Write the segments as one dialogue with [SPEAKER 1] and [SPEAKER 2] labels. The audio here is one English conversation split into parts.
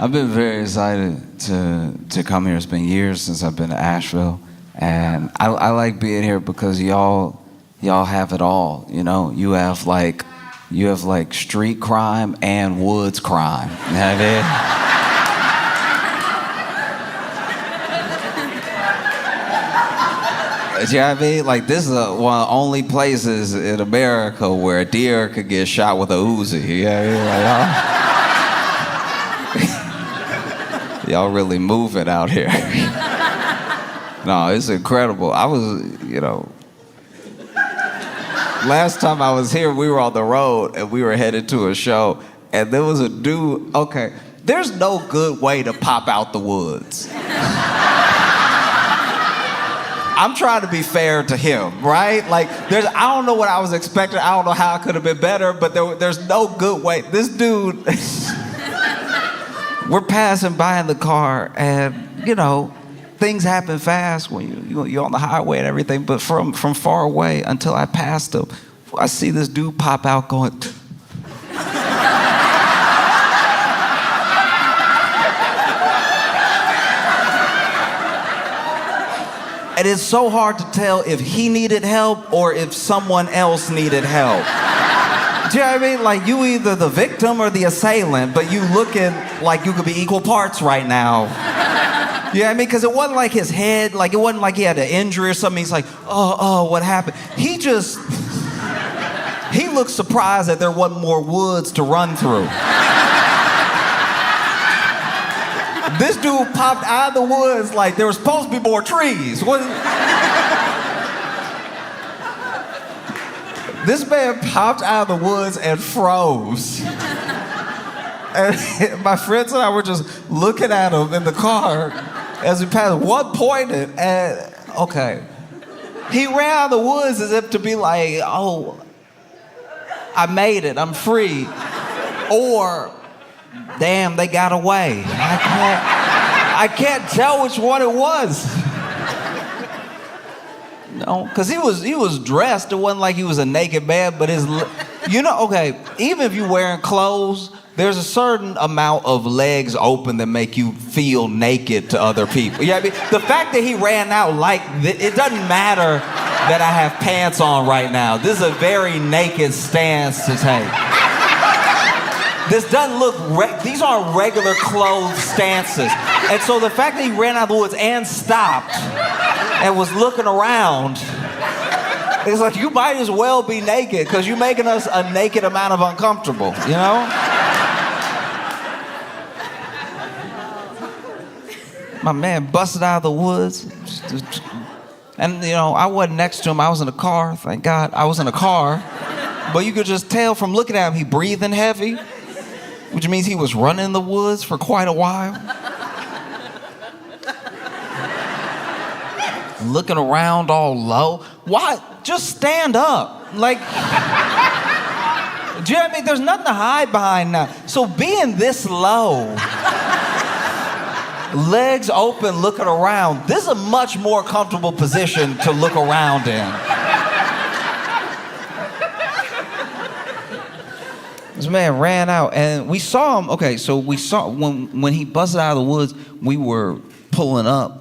[SPEAKER 1] I've been very excited to come here. It's been years since I've been to Asheville, and I like being here because y'all have it all. You know, you have like street crime and woods crime. You know what I mean? You know what I mean? Like, this is one of the only places in America where a deer could get shot with a Uzi. You know what I mean? Like, y'all really moving out here. No, it's incredible. I was, last time I was here, we were on the road and we were headed to a show, and there was a dude. Okay, there's no good way to pop out the woods. I'm trying to be fair to him, right? Like, I don't know what I was expecting. I don't know how it could have been better, but there's no good way. This dude, we're passing by in the car, and, things happen fast when you're on the highway and everything, but from far away until I passed him, I see this dude pop out going, and it's so hard to tell if he needed help or if someone else needed help. Do you know what I mean? Like, you either the victim or the assailant, but you looking like you could be equal parts right now. You know what I mean? Because it wasn't like his head, like it wasn't like he had an injury or something. He's like, oh, what happened? He looked surprised that there wasn't more woods to run through. This dude popped out of the woods like there was supposed to be more trees. This man popped out of the woods and froze. And my friends and I were just looking at him in the car as we passed. One pointed, and okay. He ran out of the woods as if to be like, oh, I made it, I'm free. Or, damn, they got away. I can't tell which one it was. No, because he was dressed. It wasn't like he was a naked man, but okay, even if you're wearing clothes, there's a certain amount of legs open that make you feel naked to other people. You know what I mean? The fact that he ran out like it doesn't matter that I have pants on right now. This is a very naked stance to take. This doesn't look, these aren't regular clothed stances. And so the fact that he ran out of the woods and stopped and was looking around, it's like, you might as well be naked because you're making us a naked amount of uncomfortable, you know? My man busted out of the woods. And, I wasn't next to him. I was in a car, thank God. I was in a car. But you could just tell from looking at him, he breathing heavy, which means he was running in the woods for quite a while. Looking around all low. Why? Just stand up. Like, do you know what I mean? There's nothing to hide behind now. So being this low, legs open, looking around, this is a much more comfortable position to look around in. This man ran out, and we saw him. Okay, so we saw when he busted out of the woods, we were pulling up,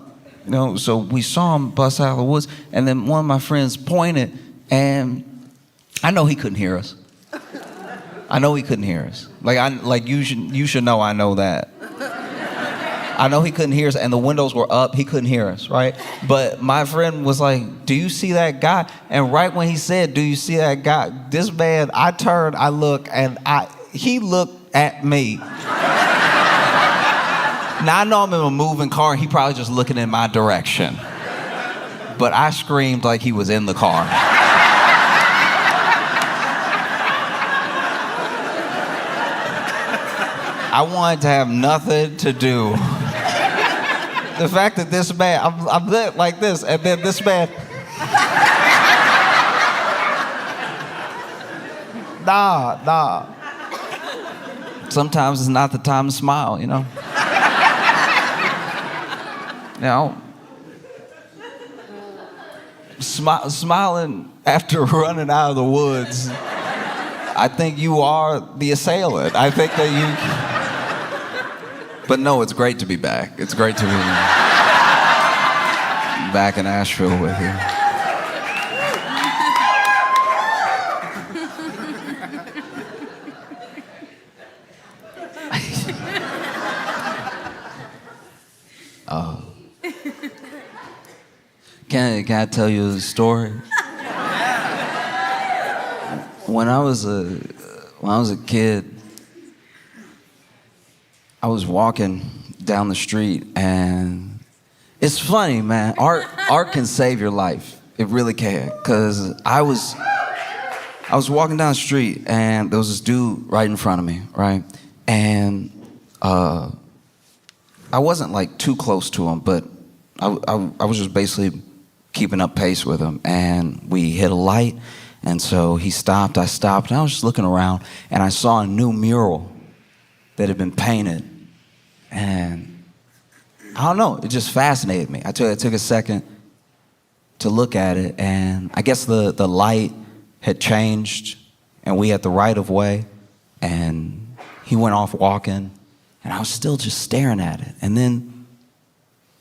[SPEAKER 1] so we saw him bust out of the woods, and then one of my friends pointed, and I know he couldn't hear us. I know he couldn't hear us. Like you should know I know that. I know he couldn't hear us, and the windows were up. He couldn't hear us, right? But my friend was like, do you see that guy? And right when he said, do you see that guy? This man, I turned, I look, and he looked at me. Now, I know I'm in a moving car. He probably just looking in my direction. But I screamed like he was in the car. I wanted to have nothing to do. The fact that this man, I'm lit like this, and then this man, nah. Sometimes it's not the time to smile, Smiling after running out of the woods, I think you are the assailant. I think that But no, it's great to be back. It's great to be back in Asheville with you. Can I tell you a story? When I was a kid, I was walking down the street, and it's funny, man. Art can save your life. It really can. Cause I was walking down the street, and there was this dude right in front of me, right? And I wasn't like too close to him, but I was just basically keeping up pace with him, and we hit a light, and so he stopped, I stopped, and I was just looking around, and I saw a new mural that had been painted, and I don't know, it just fascinated me. I took a second to look at it, and I guess the light had changed, and we had the right of way, and he went off walking, and I was still just staring at it, and then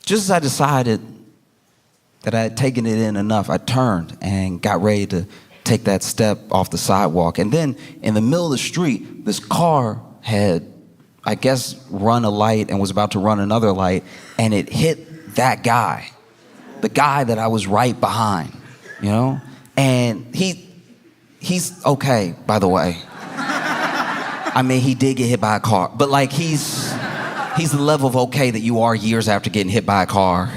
[SPEAKER 1] just as I decided that I had taken it in enough, I turned and got ready to take that step off the sidewalk. And then in the middle of the street, this car had, I guess, run a light and was about to run another light, and it hit that guy, the guy that I was right behind, you know? And he's okay, by the way. I mean, he did get hit by a car, but like he's the level of okay that you are years after getting hit by a car.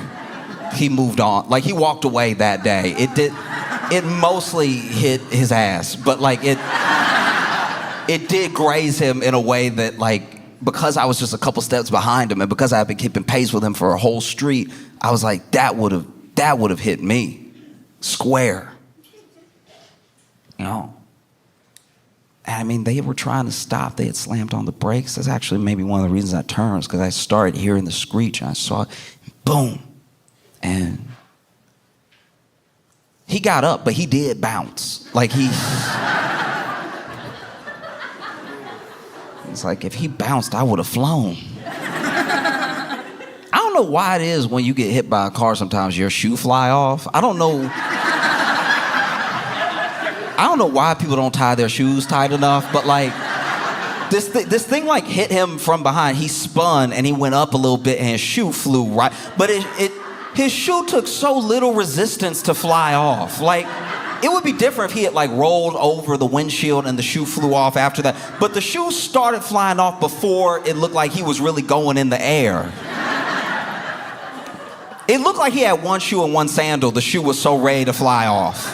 [SPEAKER 1] He moved on. Like, he walked away that day. It mostly hit his ass, but like it did graze him in a way that, like, because I was just a couple steps behind him and because I had been keeping pace with him for a whole street, I was like, that would have hit me square. You know? And I mean, they were trying to stop. They had slammed on the brakes. That's actually maybe one of the reasons I turned, because I started hearing the screech and I saw it, boom. And he got up, but he did bounce. Like it's like, if he bounced, I would have flown. I don't know why it is when you get hit by a car, sometimes your shoe fly off. I don't know why people don't tie their shoes tight enough, but like, this thing like hit him from behind. He spun and he went up a little bit and his shoe flew right, but his shoe took so little resistance to fly off. Like, it would be different if he had like rolled over the windshield and the shoe flew off after that. But the shoe started flying off before it looked like he was really going in the air. It looked like he had one shoe and one sandal. The shoe was so ready to fly off.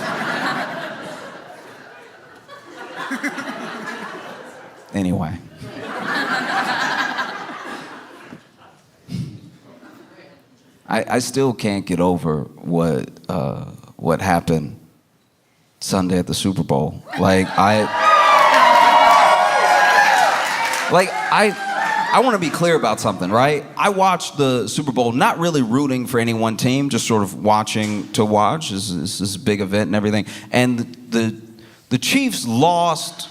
[SPEAKER 1] Anyway. I still can't get over what happened Sunday at the Super Bowl. Like I want to be clear about something, right? I watched the Super Bowl not really rooting for any one team, just sort of watching to watch. This is a big event and everything. And the Chiefs lost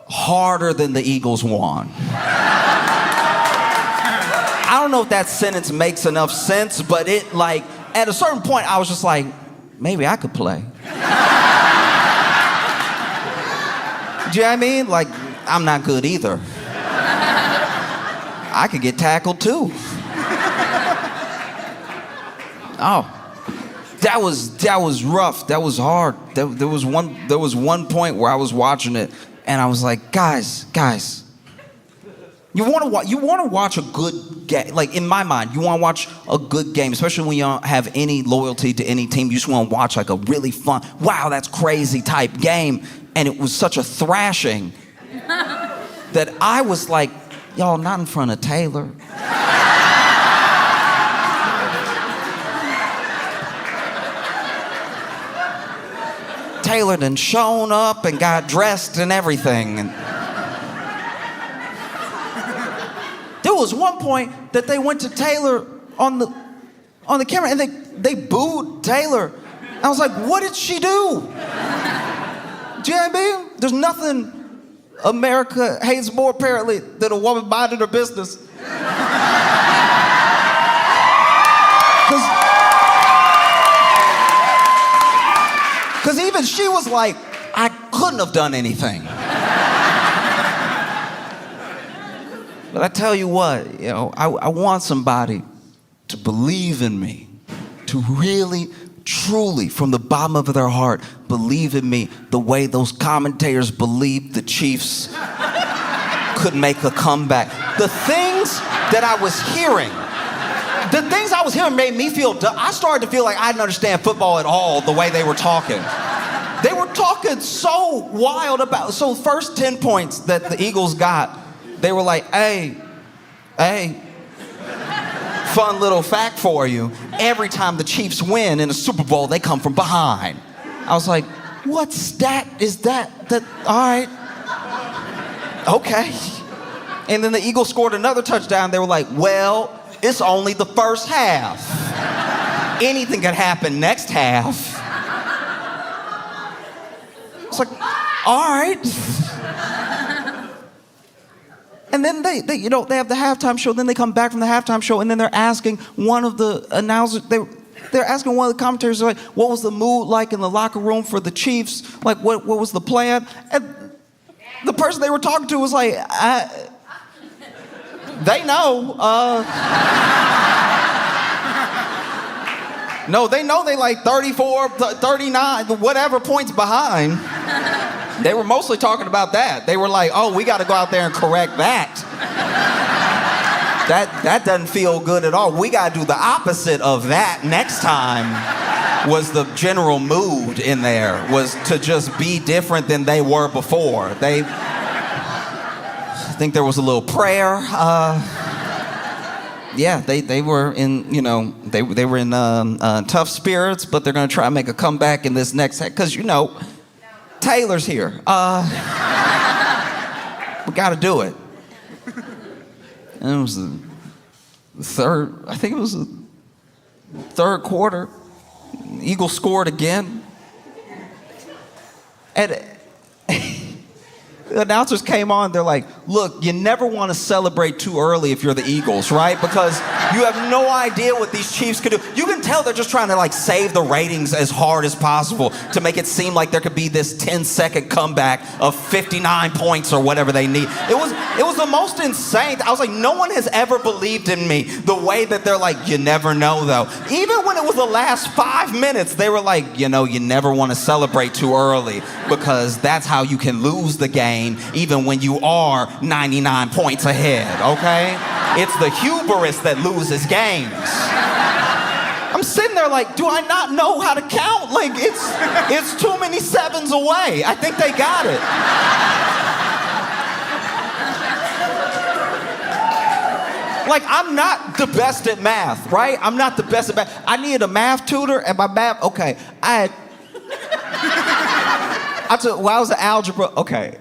[SPEAKER 1] harder than the Eagles won. I don't know if that sentence makes enough sense, but it, like, at a certain point, I was just like, maybe I could play. Do you know what I mean? Like, I'm not good either. I could get tackled too. Oh, that was rough. That was hard. There was one point where I was watching it, and I was like, guys. You want to watch a good game. Like, in my mind, you want to watch a good game, especially when you don't have any loyalty to any team. You just want to watch like a really fun, wow, that's crazy type game. And it was such a thrashing that I was like, y'all, not in front of Taylor. Taylor done shown up and got dressed and everything. And there was one point that they went to Taylor on the camera and they booed Tayller. I was like, what did she do? Do you know what I mean? There's nothing America hates more apparently than a woman minding her business. even she was like, I couldn't have done anything. But I tell you what, I want somebody to believe in me, to really, truly, from the bottom of their heart, believe in me the way those commentators believed the Chiefs could make a comeback. The things that I was hearing made me feel dumb. I started to feel like I didn't understand football at all the way they were talking. They were talking so wild about, so first 10 points that the Eagles got, they were like, hey, fun little fact for you. Every time the Chiefs win in a Super Bowl, they come from behind. I was like, what stat is that? All right. Okay. And then the Eagles scored another touchdown. They were like, well, it's only the first half. Anything could happen next half. It's like, all right. And then they have the halftime show. Then they come back from the halftime show, and then they're asking one of the announcers. They're asking one of the commentators, like, what was the mood like in the locker room for the Chiefs? Like, what was the plan? And the person they were talking to was like, they know. No, they know they like 34, 39, whatever points behind. They were mostly talking about that. They were like, oh, we got to go out there and correct that. That doesn't feel good at all. We got to do the opposite of that next time. Was the general mood in there, was to just be different than they were before. I think there was a little prayer. Yeah, they were in, they were in tough spirits, but they're going to try and make a comeback in this next, because, Taylor's here. We got to do it. And it was the third quarter. Eagles scored again. And the announcers came on, they're like, look, you never want to celebrate too early if you're the Eagles, right? Because you have no idea what these Chiefs could do. You can tell they're just trying to save the ratings as hard as possible to make it seem like there could be this 10-second comeback of 59 points or whatever they need. It was the most insane. I was like, no one has ever believed in me the way that they're like, you never know though. Even when it was the last 5 minutes, they were like, you never want to celebrate too early because that's how you can lose the game even when you are 99 points ahead, okay? It's the hubris that loses games. I'm sitting there like, do I not know how to count? Like, it's too many sevens away. I think they got it. Like, I'm not the best at math, right? I'm not the best at math. I needed a math tutor, and my math, okay, I was in algebra, okay.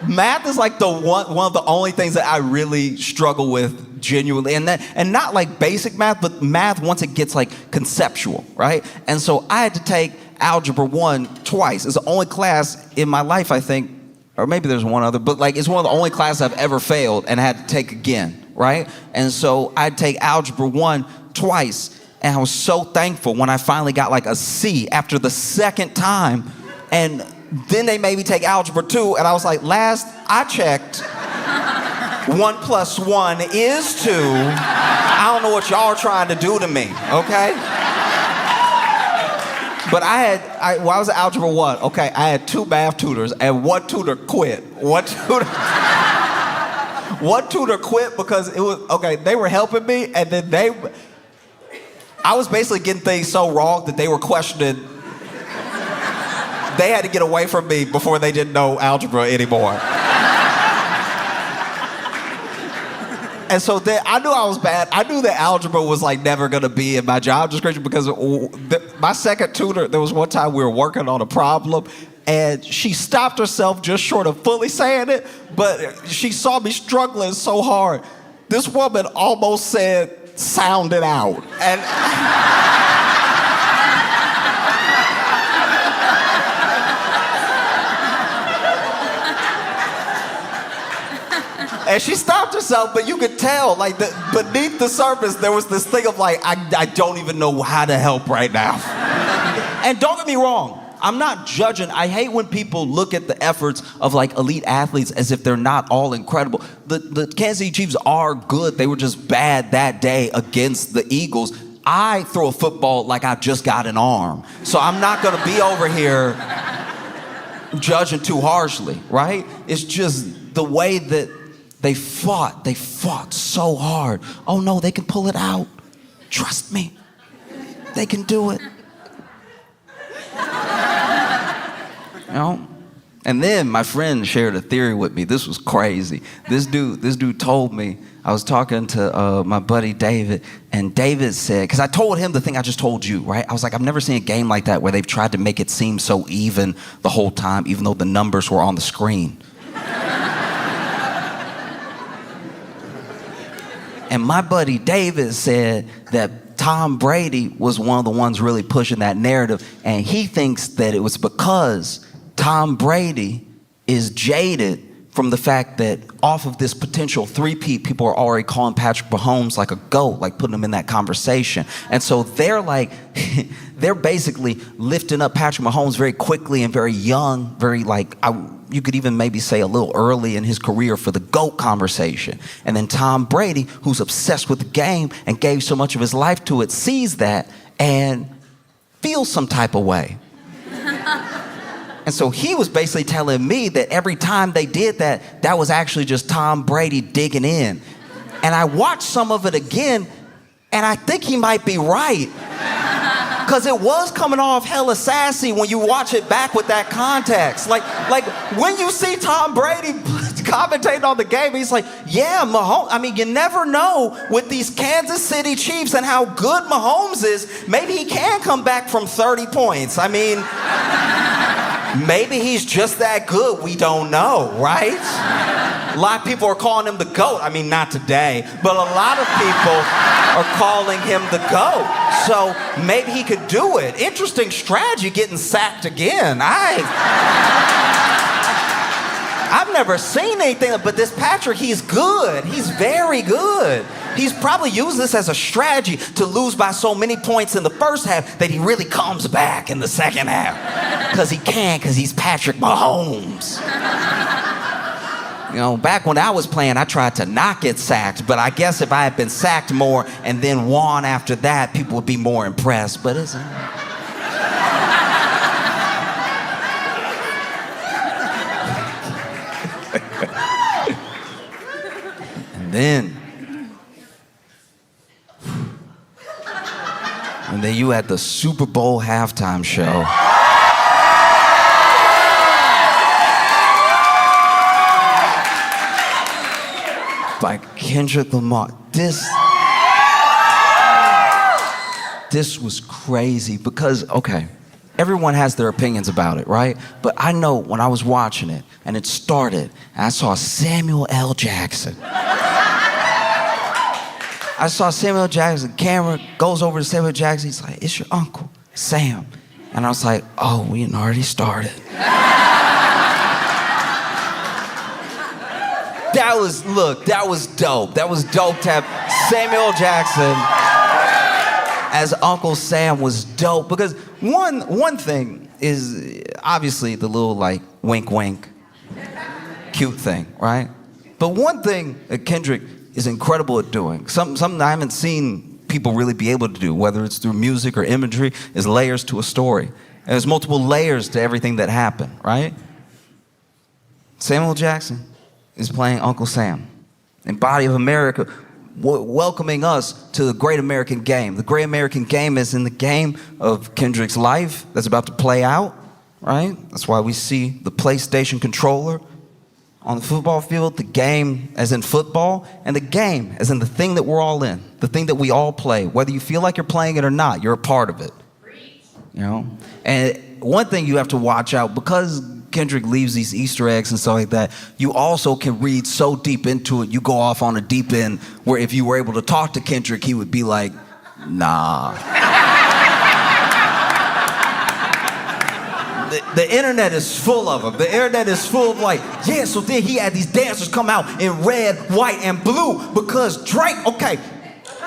[SPEAKER 1] Math is like one of the only things that I really struggle with genuinely, and not like basic math, but math once it gets like conceptual, right? And so I had to take Algebra 1 twice. It's the only class in my life, I think, or maybe there's one other, but it's one of the only classes I've ever failed and had to take again, right? And so I'd take Algebra 1 twice, and I was so thankful when I finally got like a C after the second time, and then they made me take Algebra 2, and I was like, last I checked, 1 + 1 is 2. I don't know what y'all are trying to do to me, okay? But I was at Algebra 1, okay, I had 2 math tutors, and one tutor quit. One tutor quit because it was, okay, they were helping me, and then I was basically getting things so wrong that they were questioning. They had to get away from me before they didn't know algebra anymore. And so then I knew I was bad. I knew that algebra was never gonna be in my job description because my second tutor, there was one time we were working on a problem and she stopped herself just short of fully saying it, but she saw me struggling so hard. This woman almost said, sound it out. And she stopped herself, but you could tell, beneath the surface, there was this thing of I don't even know how to help right now. And don't get me wrong, I'm not judging. I hate when people look at the efforts of like elite athletes as if they're not all incredible. The Kansas City Chiefs are good. They were just bad that day against the Eagles. I throw a football like I just got an arm. So I'm not gonna be over here judging too harshly, right? It's just the way that they fought so hard. Oh no, they can pull it out. Trust me, they can do it. You know? And then my friend shared a theory with me. This was crazy. This dude told me, I was talking to my buddy David, and David said, because I told him the thing I just told you, right? I was like, I've never seen a game like that where they've tried to make it seem so even the whole time, even though the numbers were on the screen. And my buddy David said that Tom Brady was one of the ones really pushing that narrative, and he thinks that it was because Tom Brady is jaded from the fact that off of this potential three-peat, people are already calling Patrick Mahomes like a GOAT, like putting him in that conversation. And so they're like, they're basically lifting up Patrick Mahomes very quickly and very young, very like, you could even maybe say a little early in his career for the GOAT conversation. And then Tom Brady, who's obsessed with the game and gave so much of his life to it, sees that and feels some type of way. And so he was basically telling me that every time they did that, that was actually just Tom Brady digging in. And I watched some of it again, and I think he might be right. Because it was coming off hella sassy when you watch it back with that context. Like when you see Tom Brady commentating on the game, he's like, yeah, Mahomes. I mean, you never know with these Kansas City Chiefs and how good Mahomes is. Maybe he can come back from 30 points. I mean, maybe he's just that good. We don't know, right? A lot of people are calling him the GOAT. I mean, not today, but a lot of people are calling him the GOAT. So maybe he could do it. Interesting strategy, getting sacked again. I've never seen anything, but this Patrick, he's good. He's very good. He's probably used this as a strategy to lose by so many points in the first half that he really comes back in the second half. Because he can, because he's Patrick Mahomes. You know, back when I was playing, I tried to not get sacked, but I guess if I had been sacked more and then won after that, people would be more impressed, but it's... And then you had the Super Bowl halftime show. By Kendrick Lamar. This was crazy because, okay, everyone has their opinions about it, right? But I know when I was watching it and it started and I saw Samuel L. Jackson. I saw Samuel L. Jackson, camera goes over to Samuel L. Jackson, he's like, it's your uncle, Sam. And I was like, oh, we had already started. That was dope. That was dope to have Samuel L. Jackson as Uncle Sam was dope. Because one thing is obviously the little like wink wink, cute thing, right? But one thing that Kendrick is incredible at doing, something I haven't seen people really be able to do, whether it's through music or imagery, is layers to a story. And there's multiple layers to everything that happened, right? Samuel Jackson is playing Uncle Sam in Body of America, welcoming us to the Great American Game. The Great American Game is in the game of Kendrick's life that's about to play out, right? That's why we see the PlayStation controller on the football field, the game as in football, and the game as in the thing that we're all in, the thing that we all play. Whether you feel like you're playing it or not, you're a part of it. You know? And one thing you have to watch out, because Kendrick leaves these Easter eggs and stuff like that, you also can read so deep into it, you go off on a deep end, where if you were able to talk to Kendrick, he would be like, nah. The internet is full of them. The internet is full of like, yeah, so then he had these dancers come out in red, white, and blue because Drake, okay,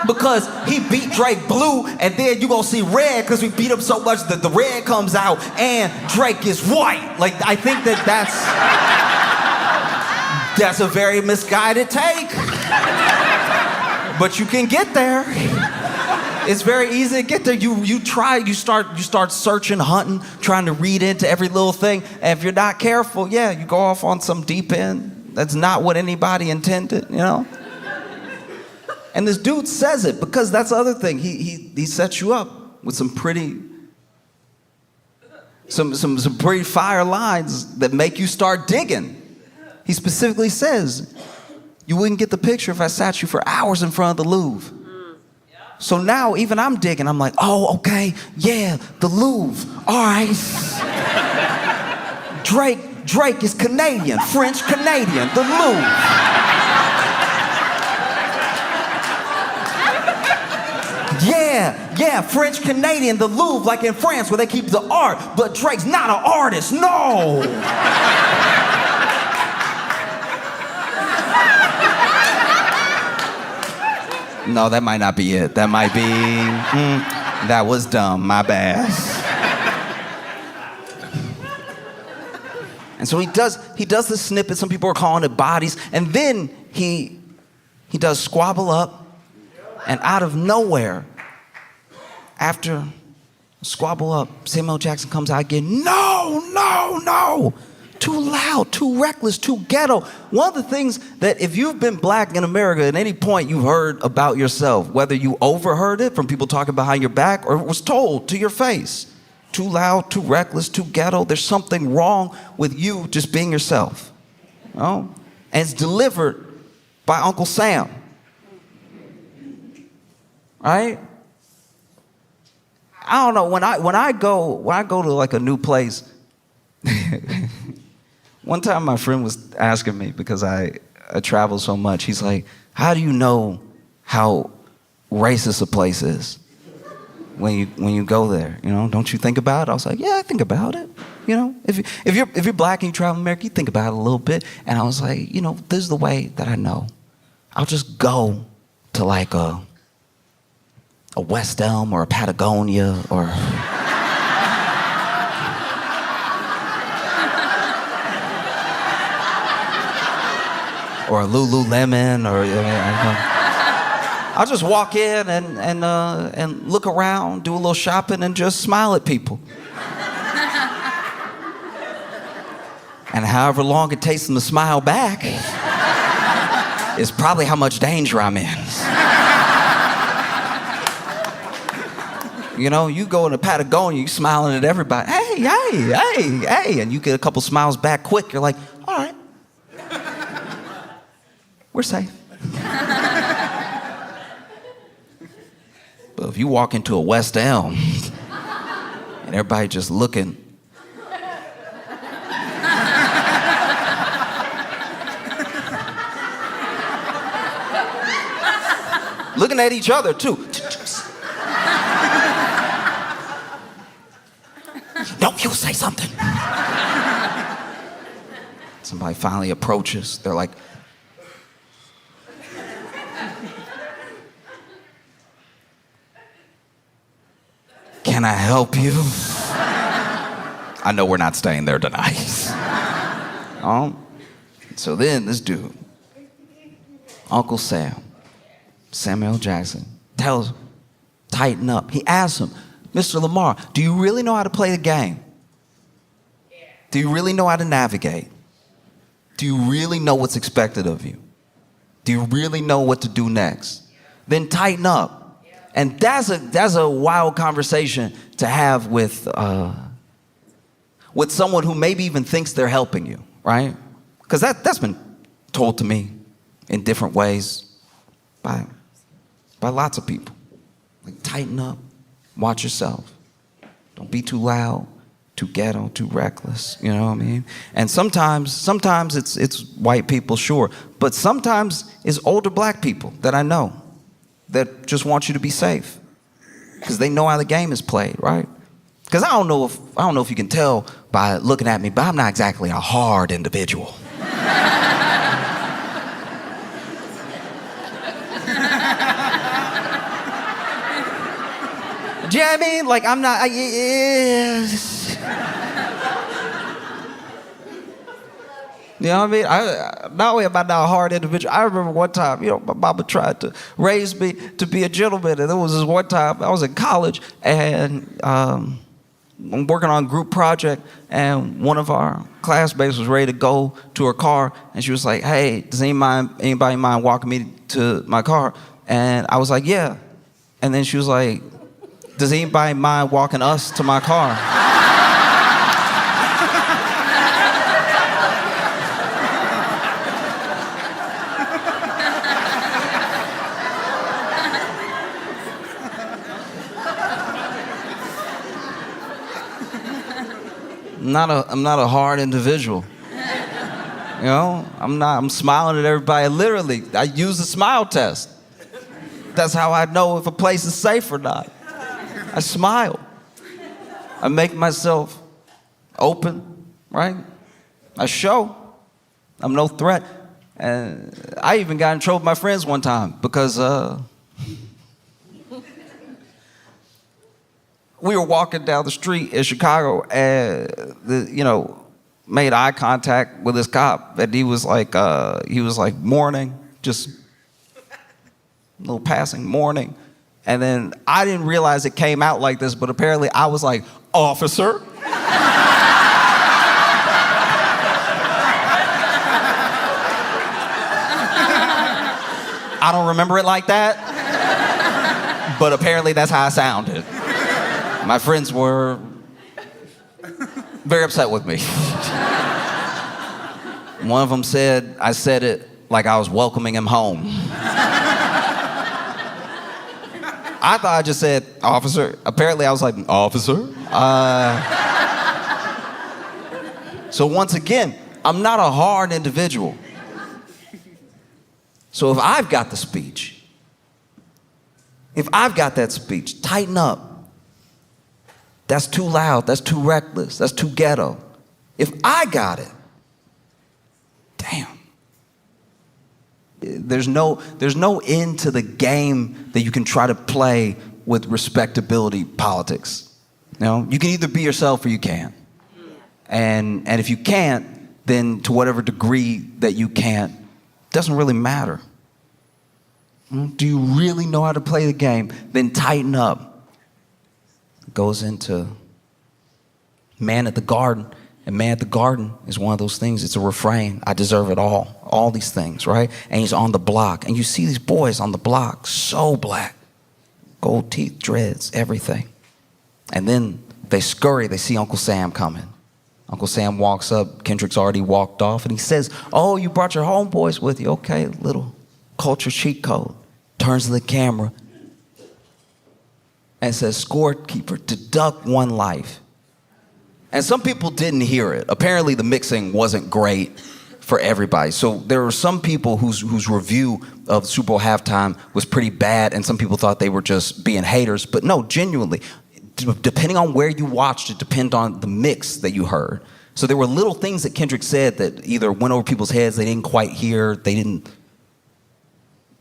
[SPEAKER 1] Because he beat Drake blue, and then you gonna see red because we beat him so much that the red comes out and Drake is white. Like, I think that's a very misguided take. But you can get there. It's very easy to get there. You start searching, hunting, trying to read into every little thing. And if you're not careful, yeah, you go off on some deep end. That's not what anybody intended, you know? And this dude says it because that's the other thing. He sets you up with some pretty fire lines that make you start digging. He specifically says, you wouldn't get the picture if I sat you for hours in front of the Louvre. So now even I'm digging. I'm like, oh, okay, yeah, the Louvre. All right. Drake is Canadian, French Canadian, the Louvre. Yeah, French Canadian, the Louvre, like in France where they keep the art, but Drake's not an artist, no. No, that might not be it. That might be, that was dumb, my bad. And so he does the snippet, some people are calling it bodies, and then he does Squabble Up, and out of nowhere, after Squabble Up, Samuel Jackson comes out again, no, too loud, too reckless, too ghetto. One of the things that if you've been black in America at any point you've heard about yourself, whether you overheard it from people talking behind your back or it was told to your face, too loud, too reckless, too ghetto, there's something wrong with you just being yourself. You know? And it's delivered by Uncle Sam. Right? I don't know, when I go to like a new place, one time my friend was asking me, because I travel so much, he's like, how do you know how racist a place is when you go there? You know, don't you think about it? I was like, yeah, I think about it. You know, if you're black and you travel America, you think about it a little bit. And I was like, you know, this is the way that I know. I'll just go to like a West Elm or a Patagonia or a Lululemon or I'll just walk in and look around, do a little shopping, and just smile at people. And however long it takes them to smile back is probably how much danger I'm in. You know, you go into Patagonia, you smiling at everybody. Hey, and you get a couple smiles back quick. You're like, all right, we're safe. But if you walk into a West Elm and everybody just looking, looking at each other too. No, you say something. Somebody finally approaches. They're like, can I help you? I know we're not staying there tonight. So then this dude, Uncle Sam, Samuel Jackson, tells him, tighten up. He asks him, Mr. Lamar, do you really know how to play the game? Do you really know how to navigate? Do you really know what's expected of you? Do you really know what to do next? Then tighten up. And that's a wild conversation to have with someone who maybe even thinks they're helping you, right? Because that's been told to me in different ways by lots of people. Like, tighten up. Watch yourself. Don't be too loud, too ghetto, too reckless. You know what I mean? And sometimes it's white people, sure. But sometimes it's older black people that I know that just want you to be safe because they know how the game is played, right? Because I don't know if you can tell by looking at me, but I'm not exactly a hard individual. Do you know what I mean? Like, I'm not, you know what I mean? Not only am I not a hard individual, I remember one time, my mama tried to raise me to be a gentleman. And there was this one time, I was in college, and I'm working on a group project, and one of our classmates was ready to go to her car, and she was like, hey, does anybody mind walking me to my car? And I was like, yeah. And then she was like, does anybody mind walking us to my car? I'm not a hard individual. I'm smiling at everybody. Literally, I use the smile test. That's how I know if a place is safe or not. I smile. I make myself open, right? I show. I'm no threat. And I even got in trouble with my friends one time because we were walking down the street in Chicago and, made eye contact with this cop, and he was like mourning, just a little passing mourning. And then I didn't realize it came out like this, but apparently I was like, officer. I don't remember it like that, but apparently that's how I sounded. My friends were very upset with me. One of them said I said it like I was welcoming him home. I thought I just said, officer. Apparently I was like, officer? So once again, I'm not a hard individual. So if I've got the speech, if I've got that speech, tighten up. That's too loud, that's too reckless, that's too ghetto. If I got it, damn. There's no end to the game that you can try to play with respectability politics. You can either be yourself or you can't. And if you can't, then to whatever degree that you can't, doesn't really matter. Do you really know how to play the game? Then tighten up. Goes into Man at the Garden. And Man at the Garden is one of those things. It's a refrain. I deserve it all. All these things, right? And he's on the block. And you see these boys on the block, so black. Gold teeth, dreads, everything. And then they scurry. They see Uncle Sam coming. Uncle Sam walks up. Kendrick's already walked off. And he says, oh, you brought your homeboys with you. Okay, little culture cheat code. Turns to the camera and says, scorekeeper, deduct one life. And some people didn't hear it. Apparently the mixing wasn't great for everybody. So there were some people whose review of Super Bowl halftime was pretty bad, and some people thought they were just being haters. But no, genuinely, depending on where you watched, it depended on the mix that you heard. So there were little things that Kendrick said that either went over people's heads, they didn't quite hear,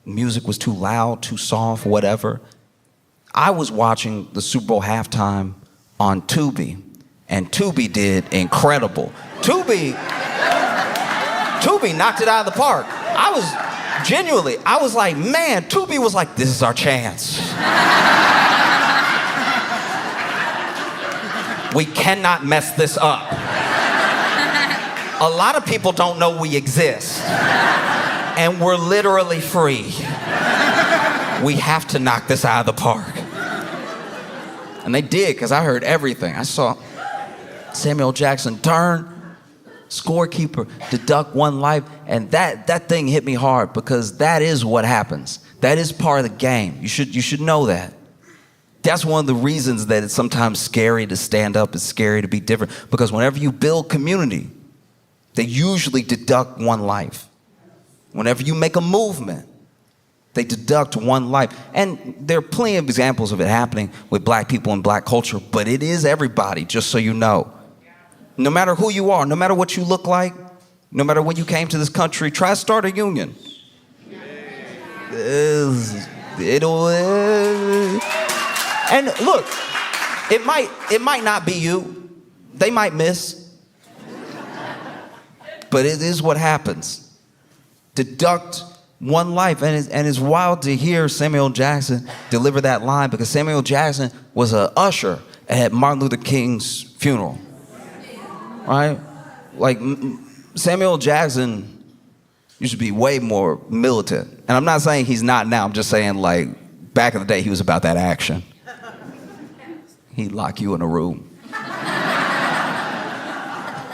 [SPEAKER 1] music was too loud, too soft, whatever. I was watching the Super Bowl halftime on Tubi, and Tubi did incredible. Tubi knocked it out of the park. I was like, man, Tubi was like, this is our chance. We cannot mess this up. A lot of people don't know we exist, and we're literally free. We have to knock this out of the park. And they did, because I heard everything. I saw Samuel Jackson turn, scorekeeper, deduct one life, and that thing hit me hard, because that is what happens. That is part of the game. You should know that. That's one of the reasons that it's sometimes scary to stand up. It's scary to be different, because whenever you build community, they usually deduct one life. Whenever you make a movement, they deduct one life. And there are plenty of examples of it happening with black people and black culture, but it is everybody, just so you know. No matter who you are, no matter what you look like, no matter when you came to this country, try to start a union. And look, it might not be you. They might miss. But it is what happens. Deduct one life. And it's wild to hear Samuel Jackson deliver that line, because Samuel Jackson was an usher at Martin Luther King's funeral. Right? Like, Samuel Jackson used to be way more militant. And I'm not saying he's not now. I'm just saying, like, back in the day, he was about that action. He'd lock you in a room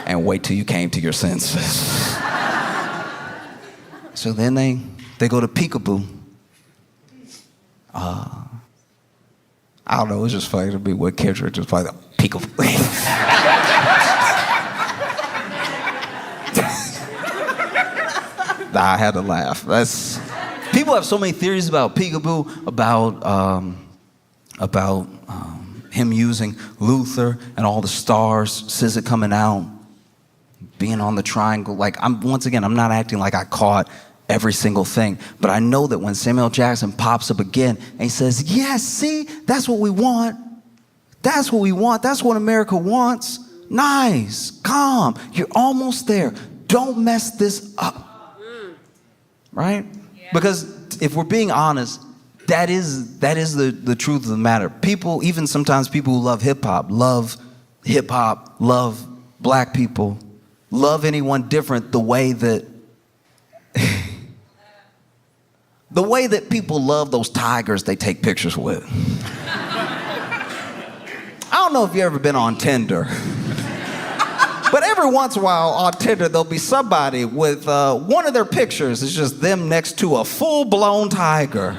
[SPEAKER 1] and wait till you came to your senses. So then they go to Peekaboo. I don't know, it's just funny to me what character just played Peekaboo. I had to laugh. People have so many theories about Peekaboo, about him using Luther and all the stars, SZA coming out, being on the triangle. Like, I'm not acting like I caught every single thing, but I know that when Samuel Jackson pops up again and he says, yes, see, that's what we want. That's what we want. That's what America wants. Nice, calm, you're almost there. Don't mess this up. Right? Yeah. Because if we're being honest, that is the truth of the matter. People, even sometimes people who love hip hop, love black people, love anyone different the way that people love those tigers they take pictures with. I don't know if you've ever been on Tinder. But every once in a while on Tinder, there'll be somebody with one of their pictures is just them next to a full-blown tiger,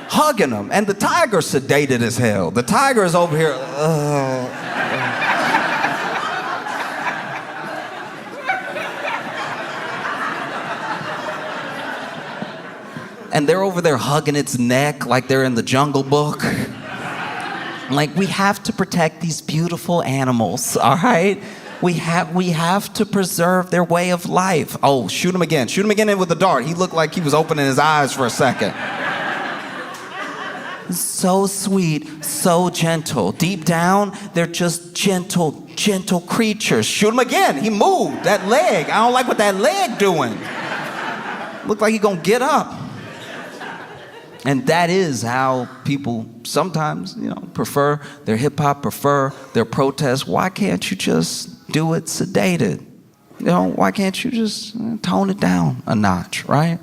[SPEAKER 1] hugging them. And the tiger's sedated as hell. The tiger is over here. And they're over there hugging its neck like they're in the Jungle Book. Like, we have to protect these beautiful animals, all right? We have to preserve their way of life. Oh, shoot him again. Shoot him again in with the dart. He looked like he was opening his eyes for a second. So sweet, so gentle. Deep down, they're just gentle creatures. Shoot him again. He moved. That leg. I don't like what that leg doing. Looked like he gonna get up. And that is how people sometimes, prefer their hip-hop, prefer their protests. Why can't you just do it sedated? Why can't you just tone it down a notch, right?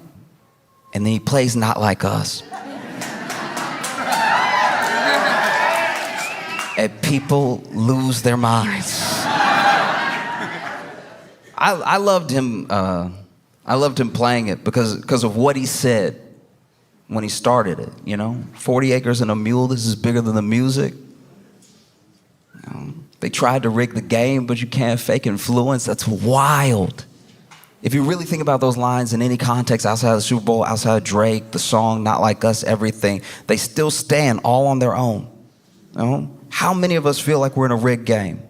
[SPEAKER 1] And then he plays Not Like Us. And people lose their minds. I loved him. I loved him playing it because of what he said when he started it, 40 acres and a mule, this is bigger than the music. They tried to rig the game, but you can't fake influence. That's wild. If you really think about those lines in any context outside of the Super Bowl, outside of Drake, the song, Not Like Us, everything, they still stand all on their own. How many of us feel like we're in a rigged game?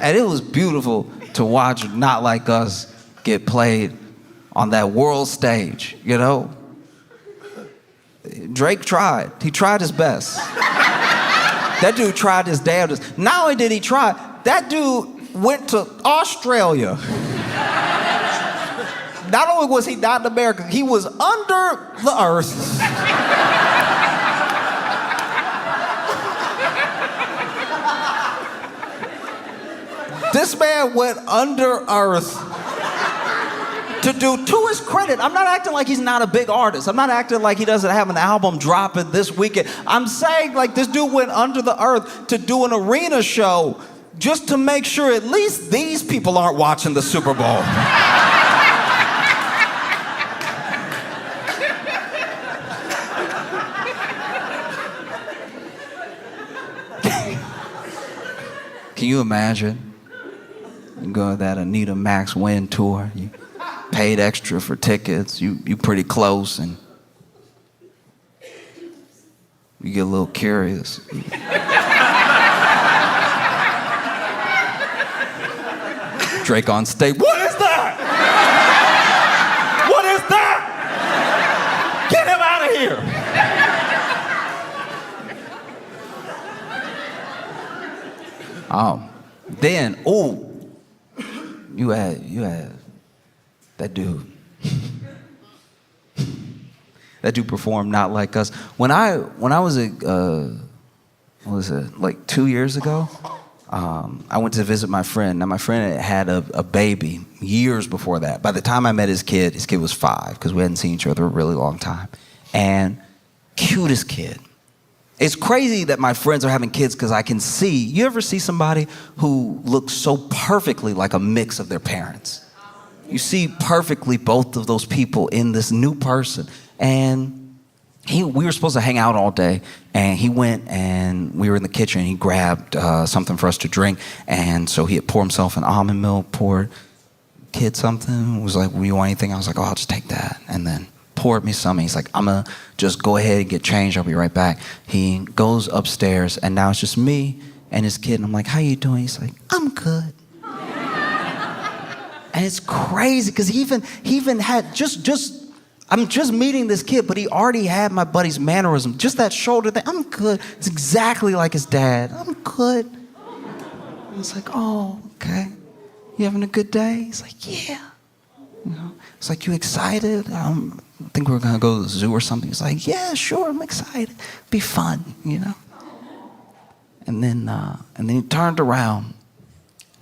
[SPEAKER 1] And it was beautiful to watch Not Like Us get played on that world stage, Drake tried. He tried his best. That dude tried his damnedest. Not only did he try, that dude went to Australia. Not only was he not in America, he was under the earth. This man went under earth to do, to his credit, I'm not acting like he's not a big artist. I'm not acting like he doesn't have an album dropping this weekend. I'm saying, like, this dude went under the earth to do an arena show just to make sure at least these people aren't watching the Super Bowl. Can you imagine? You go to that Anita Max Win tour. You paid extra for tickets. You pretty close, and you get a little curious. Drake on stage. What is that? What is that? Then, you had that dude. That dude performed Not Like Us. When I was like 2 years ago, I went to visit my friend. Now, my friend had a baby years before that. By the time I met his kid was 5, because we hadn't seen each other a really long time. And cutest kid. It's crazy that my friends are having kids because I can see, you ever see somebody who looks so perfectly like a mix of their parents? You see perfectly both of those people in this new person. And we were supposed to hang out all day, and he went and we were in the kitchen, and he grabbed something for us to drink. And so he had poured himself an almond milk, poured kid something, was like, "Will you want anything?" I was like, "Oh, I'll just take that." And then poured me some. He's like, "I'm gonna just go ahead and get changed. I'll be right back." He goes upstairs, and now it's just me and his kid. And I'm like, "How you doing?" He's like, "I'm good." And it's crazy because he even had I'm just meeting this kid, but he already had my buddy's mannerism. Just that shoulder thing. "I'm good." It's exactly like his dad. "I'm good." And it's like, "Oh, okay. You having a good day?" He's like, "Yeah." You know, it's like, "You excited? I think we're gonna go to the zoo or something." He's like, "Yeah, sure, I'm excited. Be fun, you know." And then he turned around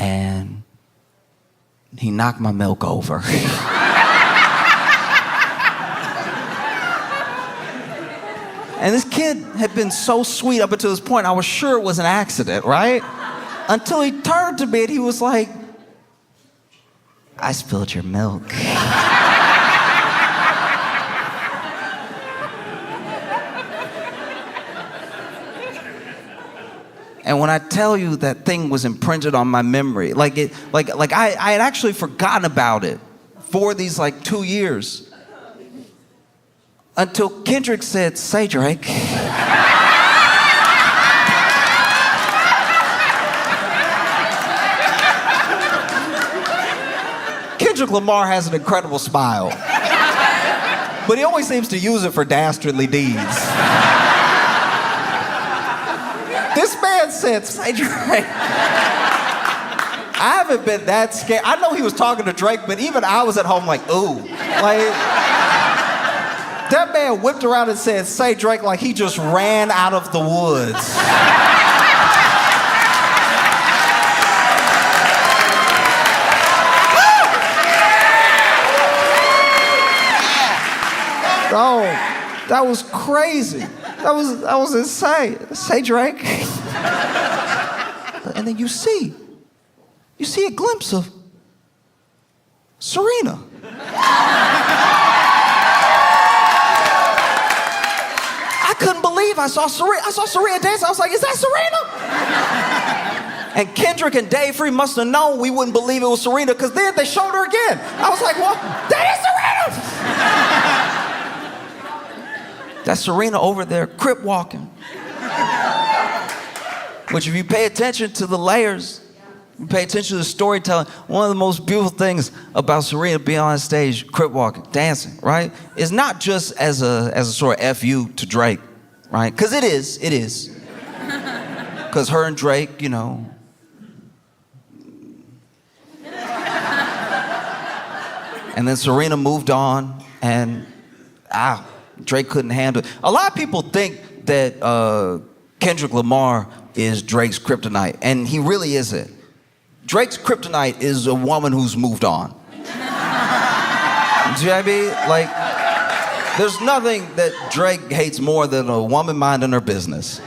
[SPEAKER 1] and he knocked my milk over. And this kid had been so sweet up until this point. I was sure it was an accident, right? Until he turned to me and he was like, "I spilled your milk." And when I tell you that thing was imprinted on my memory, like I had actually forgotten about it for these like 2 years. Until Kendrick said, "Say, Drake." Kendrick Lamar has an incredible smile, but he always seems to use it for dastardly deeds. This man said, "Say, Drake." I haven't been that scared. I know he was talking to Drake, but even I was at home like, ooh. Like, that man whipped around and said, "Say, Drake," like he just ran out of the woods. Oh, that was crazy. That was insane. "Say, Drake." And then you see a glimpse of Serena. I couldn't believe I saw Serena dance. I was like, "Is that Serena?" And Kendrick and Dave Free must have known we wouldn't believe it was Serena, because then they showed her again. I was like, "Well, that is Serena!" That's Serena over there, crip walking. Which, if you pay attention to the layers, you pay attention to the storytelling, one of the most beautiful things about Serena being on stage, crip walking, dancing, right, is not just as a sort of FU to Drake, right? Because it is. Because her and Drake, you know. And then Serena moved on, and Drake couldn't handle it. A lot of people think that Kendrick Lamar is Drake's kryptonite, and he really isn't. Drake's kryptonite is a woman who's moved on. Do you know what I mean? Like, there's nothing that Drake hates more than a woman minding her business.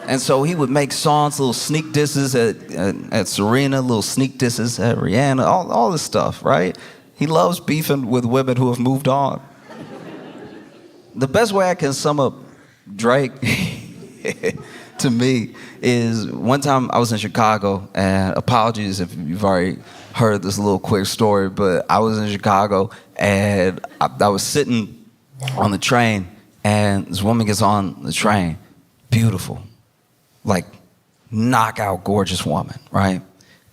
[SPEAKER 1] And so he would make songs, little sneak disses at Serena, little sneak disses at Rihanna, all this stuff, right? He loves beefing with women who have moved on. The best way I can sum up Drake to me is, one time I was in Chicago, and apologies if you've already heard this little quick story, but I was in Chicago and I was sitting on the train, and this woman gets on the train, beautiful, like knockout gorgeous woman, right?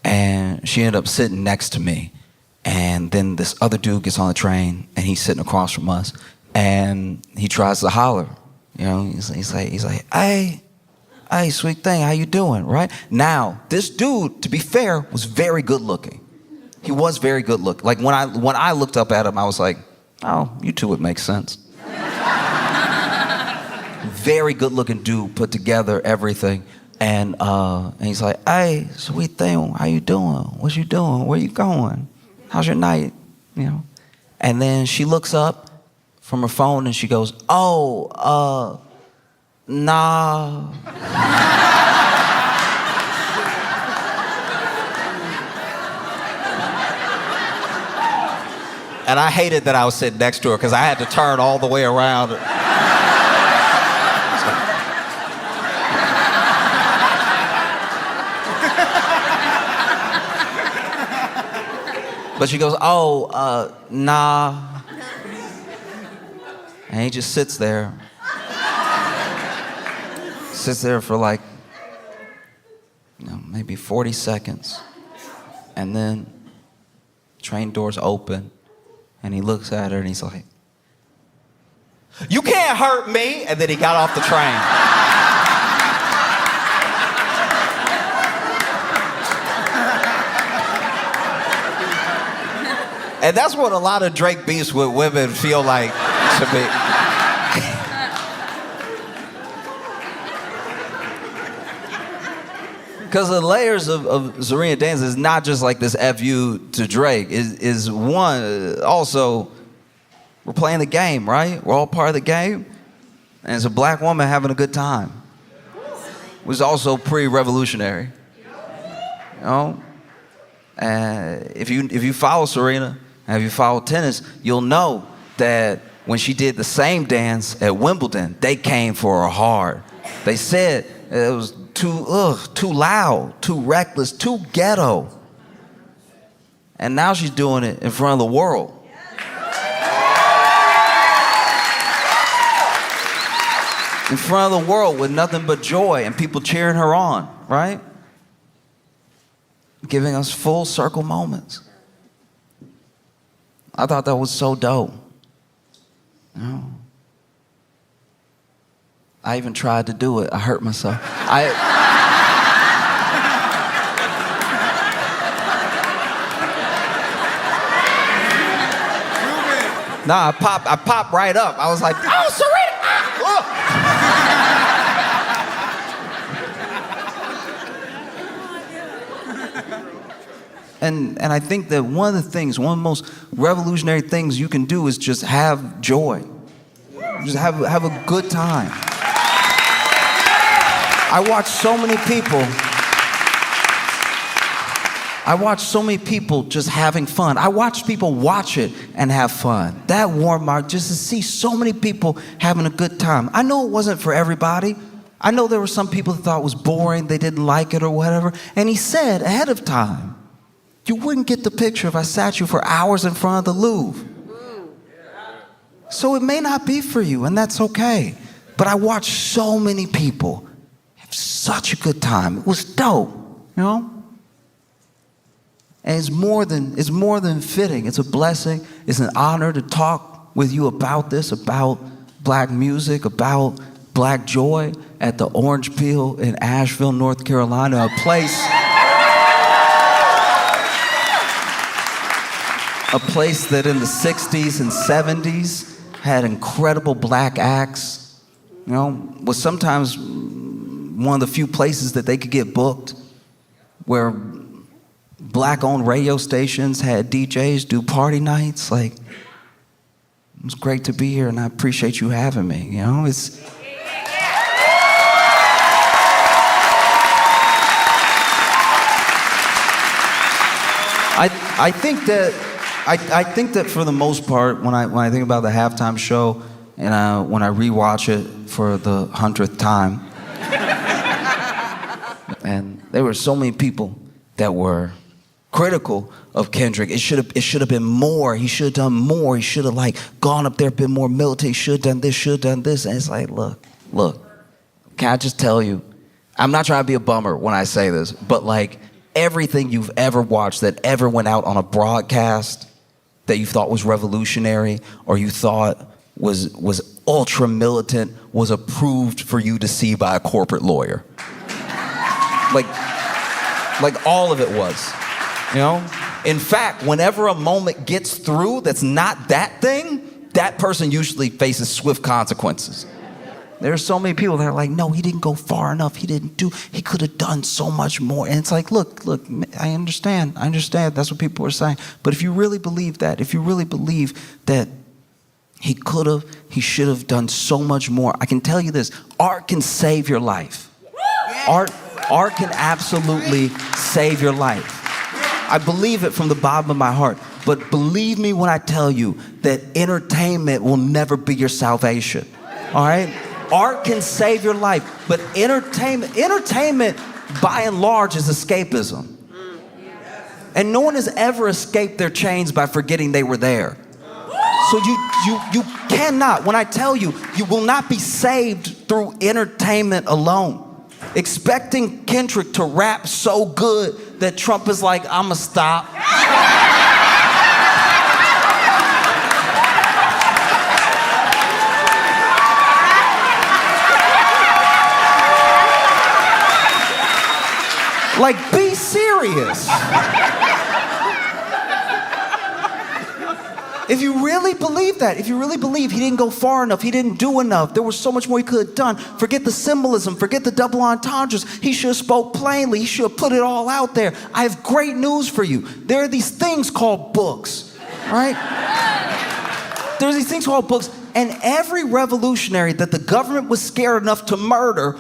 [SPEAKER 1] And she ended up sitting next to me, and then this other dude gets on the train and he's sitting across from us, and he tries to holler You know, he's like, hey, sweet thing, how you doing, right? Now, this dude, to be fair, was very good looking. He was very good looking. Like when I looked up at him, I was like, oh, you two would make sense. Very good looking dude, put together, everything. And he's like, hey, sweet thing, how you doing? What you doing? Where you going? How's your night? You know? And then she looks up from her phone and she goes, oh, nah. And I hated that I was sitting next to her because I had to turn all the way around. But she goes, oh, nah. And he just sits there. Sits there for like, maybe 40 seconds. And then train doors open. And he looks at her and he's like, you can't hurt me. And then he got off the train. And that's what a lot of Drake beefs with women feel like to me. Because the layers of Serena Dance is not just like this FU to Drake. Is one, also, we're playing the game, right? We're all part of the game. And it's a black woman having a good time. It was also pretty revolutionary. You know? And if you follow Serena, and if you follow tennis, you'll know that when she did the same dance at Wimbledon, they came for her hard. They said it was too loud, too reckless, too ghetto. And now she's doing it in front of the world. In front of the world with nothing but joy and people cheering her on, right? Giving us full circle moments. I thought that was so dope. You know? I even tried to do it. I hurt myself. I popped right up. I was like, oh, Serena! And I think that one of the most revolutionary things you can do is just have joy. Just have a good time. I watch so many people just having fun. I watch people watch it and have fun. That warmed my heart just to see so many people having a good time. I know it wasn't for everybody. I know there were some people that thought it was boring, they didn't like it or whatever. And he said ahead of time, you wouldn't get the picture if I sat you for hours in front of the Louvre. So it may not be for you, and that's okay. But I watched so many people have such a good time. It was dope, you know? And it's more than fitting. It's a blessing. It's an honor to talk with you about this, about black music, about black joy at the Orange Peel in Asheville, North Carolina, a place that in the 60s and 70s had incredible black acts, you know, was sometimes one of the few places that they could get booked, where black-owned radio stations had DJs do party nights. Like, it was great to be here, and I appreciate you having me, you know? I think that for the most part, when I think about the halftime show, and when I rewatch it for the 100th time, and there were so many people that were critical of Kendrick. It should have been more. He should have done more. He should have gone up there, been more militant. He should have done this. And it's like, look. Can I just tell you? I'm not trying to be a bummer when I say this, but everything you've ever watched that ever went out on a broadcast that you thought was revolutionary or you thought was ultra militant, was approved for you to see by a corporate lawyer. Like all of it was, you know? In fact, whenever a moment gets through that's not that thing, that person usually faces swift consequences. There's so many people that are like, no, he didn't go far enough. He could have done so much more. And it's like, look, I understand. That's what people are saying. But if you really believe that, if you really believe that he should have done so much more, I can tell you this, art can save your life. Art can absolutely save your life. I believe it from the bottom of my heart. But believe me when I tell you that entertainment will never be your salvation. All right? Art can save your life, but entertainment by and large is escapism. And no one has ever escaped their chains by forgetting they were there. So you cannot, when I tell you, you will not be saved through entertainment alone. Expecting Kendrick to rap so good that Trump is like, I'ma stop. Like, be serious. If you really believe that, if you really believe he didn't go far enough, he didn't do enough, there was so much more he could have done, forget the symbolism, forget the double entendres, he should have spoke plainly, he should have put it all out there. I have great news for you. There are these things called books, right? There's these things called books, and every revolutionary that the government was scared enough to murder,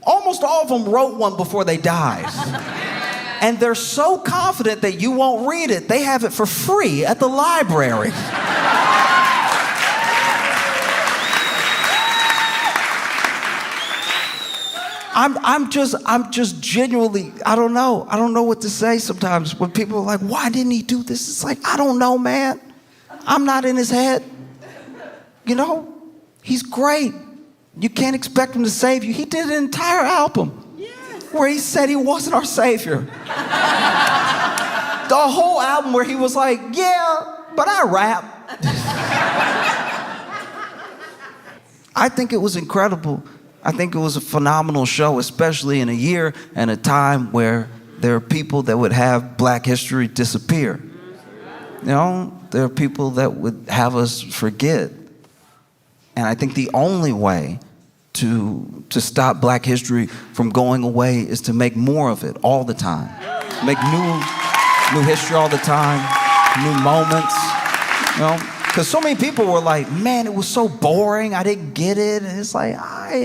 [SPEAKER 1] almost all of them wrote one before they died. And they're so confident that you won't read it, they have it for free at the library. I'm just genuinely, I don't know what to say sometimes when people are like, why didn't he do this? It's like, I don't know, man. I'm not in his head. You know, he's great. You can't expect him to save you. He did an entire album where he said he wasn't our savior. The whole album where he was like, yeah, but I rap. I think it was incredible. I think it was a phenomenal show, especially in a year and a time where there are people that would have Black history disappear. You know, there are people that would have us forget. And I think the only way to stop Black history from going away is to make more of it all the time. Make new history all the time, new moments, you know? Because so many people were like, man, it was so boring, I didn't get it. And it's like,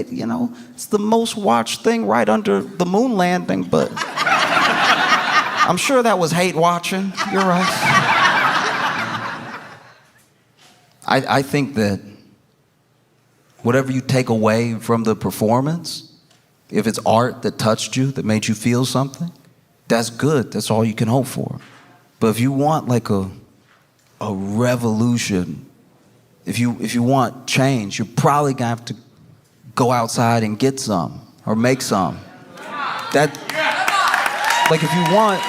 [SPEAKER 1] you know, it's the most watched thing right under the moon landing, but I'm sure that was hate watching. You're right. I think that whatever you take away from the performance, if it's art that touched you, that made you feel something, that's good. That's all you can hope for. But if you want like a revolution, if you want change, you're probably gonna have to go outside and get some or make some. That, like, if you want,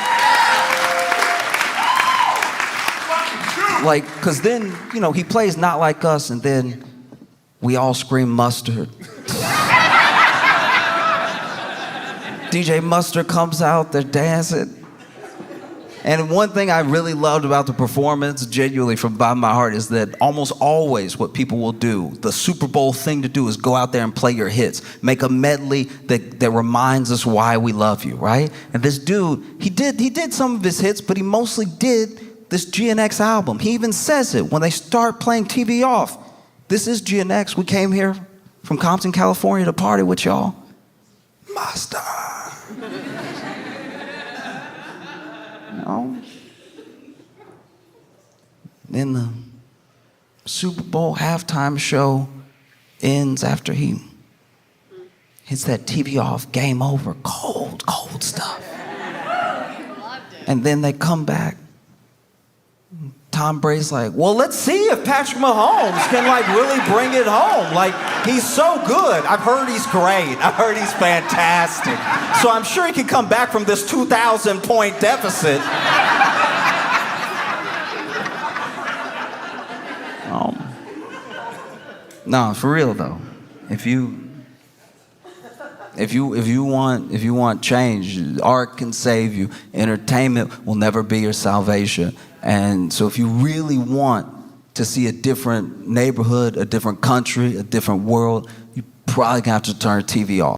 [SPEAKER 1] like, because then, you know, he plays Not Like Us and then we all scream Mustard. DJ Mustard comes out, they're dancing. And one thing I really loved about the performance, genuinely from the bottom of my heart, is that almost always what people will do, the Super Bowl thing to do is go out there and play your hits. Make a medley that reminds us why we love you, right? And this dude, he did some of his hits, but he mostly did this GNX album. He even says it when they start playing TV Off. This is GNX. We came here from Compton, California to party with y'all. Master. You know? Then the Super Bowl halftime show ends after he hits that TV Off, game over, cold stuff. And then they come back. Tom Brady's like, well, let's see if Patrick Mahomes can like really bring it home. Like, he's so good. I've heard he's great. I've heard he's fantastic. So I'm sure he can come back from this 2,000-point deficit. No, for real though. If you want change, art can save you. Entertainment will never be your salvation. And so if you really want to see a different neighborhood, a different country, a different world, you probably have to turn TV off.